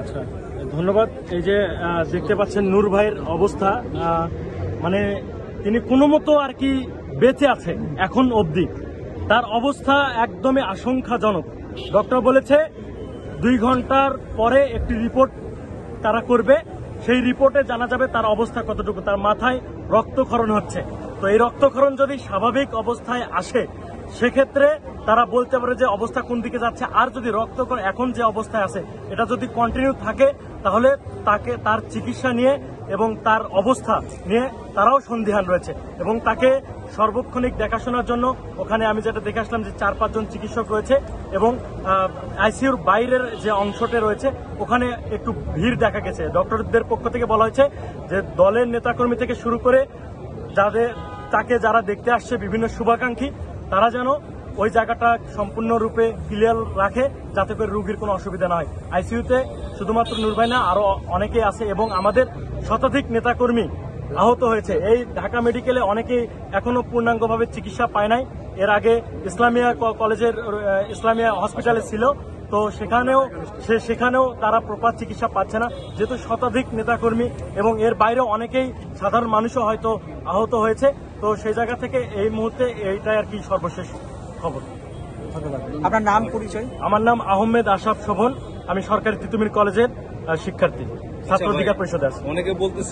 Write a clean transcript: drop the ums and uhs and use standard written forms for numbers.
আচ্ছা, ধন্যবাদ। এই যে দেখতে পাচ্ছেন নূর ভাইয়ের অবস্থা, মানে তিনি কোনো মতো আর কি বেঁচে আছে এখন অবধি। তার অবস্থা একদমই আশঙ্কাজনক। ডক্টর বলেছে 2 ঘন্টার পরে একটি রিপোর্ট তারা করবে, সেই রিপোর্টে জানা যাবে তার অবস্থা কতটুকু। তার মাথায় রক্তক্ষরণ হচ্ছে। তো এই রক্তক্ষরণ যদি স্বাভাবিক অবস্থায় আসে সেক্ষেত্রে তারা বলতে পারে যে অবস্থা কোন দিকে যাচ্ছে। আর যদি রক্তক্ষরণ এখন যে অবস্থায় আছে এটা যদি কন্টিনিউ থাকে তাহলে তার চিকিৎসা নিয়ে এবং তার অবস্থা নিয়ে তারাও সন্দিহান রয়েছে এবং তাকে সর্বক্ষণিক দেখাশোনার জন্য ওখানে আমি যেটা দেখে আসলাম যে 4-5 জন চিকিৎসক রয়েছে এবং আইসিইউর বাইরের যে অংশটা রয়েছে ওখানে একটু ভিড় দেখা গেছে। ডক্টরদের পক্ষ থেকে বলা হয়েছে যে দলের নেতাকর্মী থেকে শুরু করে তাকে যারা দেখতে আসছে বিভিন্ন শুভাকাঙ্ক্ষী তারা যেন ওই জায়গাটা সম্পূর্ণরূপে ক্লিয়ার রাখে যাতে করে রোগীর কোনো অসুবিধা না হয়। আইসিইউতে শুধুমাত্র নূর ভাই না, আরো অনেকেই আছে এবং আমাদের শতাধিক নেতাকর্মী আহত হয়েছে। এই ঢাকা মেডিকেলে অনেকেই এখনো পূর্ণাঙ্গভাবে চিকিৎসা পায় নাই। এর আগে ইসলামিয়া হসপিটালে ছিল, তো সেখানেও তারা প্রপার চিকিৎসা পাচ্ছে না, যেহেতু শতাধিক নেতাকর্মী এবং এর বাইরেও অনেকেই সাধারণ মানুষও হয়তো আহত হয়েছে। তো সেই জায়গা থেকে এই মুহূর্তে এইটাই আর কি সর্বশেষ খবর। ধন্যবাদ। আপনার নাম, পরিচয়? আমার নাম আহমেদ আশরাফ শোভন, আমি সরকারি তিতুমির কলেজের শিক্ষার্থী, ছাত্র অধিকার পরিষদে আছি। অনেকে বলতেছে